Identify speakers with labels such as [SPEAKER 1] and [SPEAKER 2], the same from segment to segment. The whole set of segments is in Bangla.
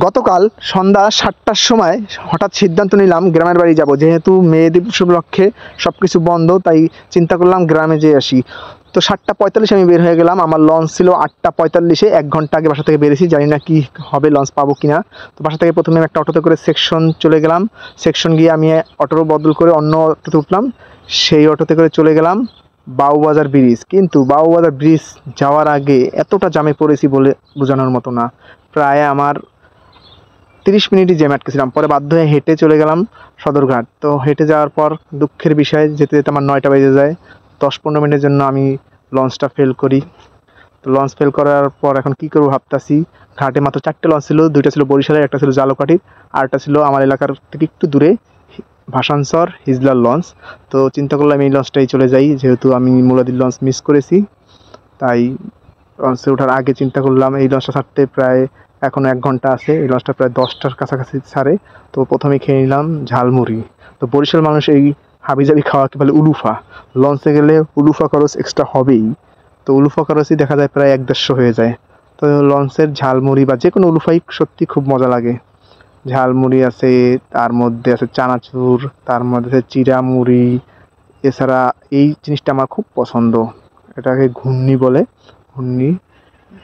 [SPEAKER 1] গতকাল সন্ধ্যা ৭টার সময় হঠাৎ সিদ্ধান্ত নিলাম গ্রামের বাড়ি যাব, যেহেতু মে দিবস উপলক্ষে সব কিছু বন্ধ, তাই চিন্তা করলাম গ্রামে যেয়ে আসি। তো 7:45 আমি বের হয়ে গেলাম। আমার লঞ্চ ছিল 8:45, 1 ঘন্টা আগে বাসা থেকে বেরিয়েছি, জানি না কি হবে, লঞ্চ পাবো কিনা। তো বাসা থেকে প্রথমে একটা অটোতে করে সেকশন চলে গেলাম। সেকশন গিয়ে আমি অটোর বদল করে অন্য অটোতে উঠলাম। সেই অটোতে করে চলে গেলাম বাউবাজার ব্রিজ। কিন্তু বাউবাজার ব্রিজ যাওয়ার আগে এতটা জামে পড়েছি বলে বোঝানোর মতো না। প্রায় আমার 30 মিনিটই জ্যামে আটকেছিলাম। পরে বাধ্য হয়ে হেঁটে চলে গেলাম সদরঘাট। তো হেঁটে যাওয়ার পর দুঃখের বিষয়, যেতে যেতে আমার 9টা বেজে যায়। 10-15 মিনিটের জন্য আমি লঞ্চটা ফেল করি। তো লঞ্চ ফেল করার পর এখন কী করবো ভাবতাছি। ঘাটে মাত্র 4টে লঞ্চ ছিল, 2টা ছিল বরিশালের, একটা ছিল জালকাঠির, আর একটা ছিল আমার এলাকার থেকে একটু দূরে ভাসানচর হিজলার লঞ্চ। তো চিন্তা করলাম এই লঞ্চটাই চলে যাই, যেহেতু আমি মুলাদির লঞ্চ মিস করেছি। তাই লঞ্চে ওঠার আগে চিন্তা করলাম এই লঞ্চটা ছাড়তে প্রায় এখনও 1 ঘন্টা আছে। এই লঞ্চটা প্রায় 10টার কাছাকাছি ছাড়ে। তো প্রথমে খেয়ে নিলাম ঝালমুড়ি। তো বরিশাল মানুষ এই হাবিজাবি খাওয়াকে বলে উলুফা। লঞ্চে গেলে উলুফা খরচ এক্সট্রা হবেই। তো উলুফা খরচই দেখা যায় প্রায় 1-150 হয়ে যায়। তো লঞ্চের ঝালমুড়ি বা যে কোনো উলুফাই সত্যি খুব মজা লাগে। ঝালমুড়ি আছে, তার মধ্যে আছে চানাচুর, তার মধ্যে আছে চিড়া মুড়ি। এছাড়া এই জিনিসটা আমার খুব পছন্দ, এটাকে ঘুগনি বলে। ঘুগনি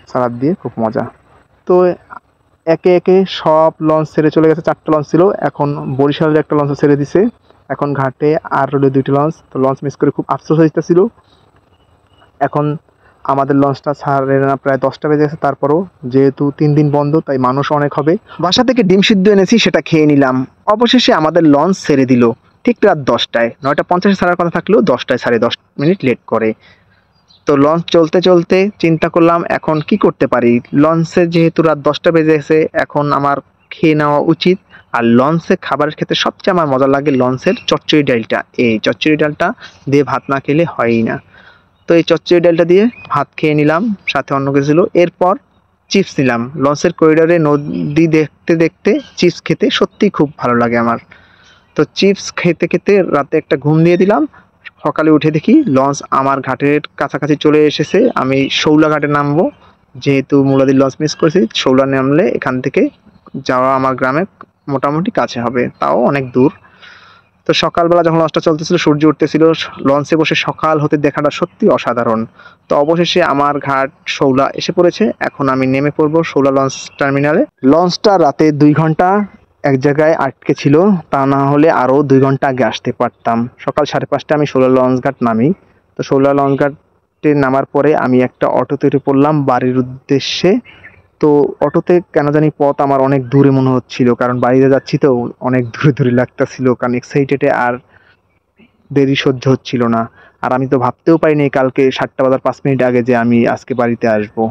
[SPEAKER 1] সালাদ দিয়ে খুব মজা। তো একে একে সব লঞ্চ ছেড়ে চলে গেছে। 4টে লঞ্চ ছিল, এখন বরিশালের একটা লঞ্চ ছেড়ে দিছে। এখন ঘাটে আর রইল 2টি লঞ্চ। তো লঞ্চ মিস করে খুব আফসোস হইতেছিল। এখন আমাদের লঞ্চটা ছাড়ে না, প্রায় 10টা বেজে গেছে। তারপরও যেহেতু 3 দিন বন্ধ, তাই মানুষ অনেক হবে। বাসা থেকে ডিম সিদ্ধ এনেছি, সেটা খেয়ে নিলাম। অবশেষে আমাদের লঞ্চ ছেড়ে দিল ঠিক রাত 10টায়। 9:50 ছাড়ার কথা থাকলেও 10টায় ছাড়ে, 10 মিনিট লেট করে। তো লঞ্চ চলতে চলতে চিন্তা করলাম এখন কি করতে পারি। লঞ্চে যেহেতু রাত 10টা বেজে গেছে, এখন আমার খেয়ে নেওয়া উচিত। আর লঞ্চে খাবারের ক্ষেত্রে সবচেয়ে আমার মজা লাগে লঞ্চের চচ্চড়ি ডালটা। এই চচ্চড়ি ডালটা দিয়ে ভাত না খেলে হয়ই না। তো এই চচ্চড়ি ডালটা দিয়ে ভাত খেয়ে নিলাম, সাথে অন্য কিছু ছিল। এরপর চিপস নিলাম। লঞ্চের করিডোরে নদী দেখতে দেখতে চিপস খেতে সত্যিই খুব ভালো লাগে আমার। তো চিপস খেতে খেতে রাতে একটা ঘুম দিয়ে দিলাম। সকালে উঠে দেখি লঞ্চ আমার ঘাটের কাছাকাছি চলে এসেছে। আমি শৌলা ঘাটে নামবো, যেহেতু মুলাদির লঞ্চ মিস করেছি। শৌলা নামলে এখান থেকে যাওয়া আমার গ্রামে মোটামুটি কাছে হবে, তাও অনেক দূর। তো সকালবেলা যখন লঞ্চটা চলতেছিল, সূর্য উঠতেছিল, লঞ্চে বসে সকাল হতে দেখাটা সত্যি অসাধারণ। তো অবশেষে আমার ঘাট শৌলা এসে পড়েছে। এখন আমি নেমে পড়বো শৌলা লঞ্চ টার্মিনালে। লঞ্চটা রাতে 2 ঘন্টা এক জায়গায় আটকে ছিল, তা না হলে আরও 2 ঘন্টা আগে আসতে পারতাম। সকাল 5:30টায় আমি শৌলা লঞ্চ ঘাট নামি। তো শৌলা লঞ্চ ঘাটে নামার পরে আমি একটা অটোতে উঠে পড়লাম বাড়ির উদ্দেশ্যে। তো অটোতে কেন জানি পথ আমার অনেক দূরে মনে হচ্ছিল, কারণ বাড়িতে যাচ্ছি তো অনেক দূরে দূরে লাগতেছিল, কারণ এক্সাইটেডে আর দেরি সহ্য হচ্ছিল না। আর আমি তো ভাবতেও পারিনি কালকে 7টা বাজার 5 মিনিট আগে যে আমি আজকে বাড়িতে আসবো।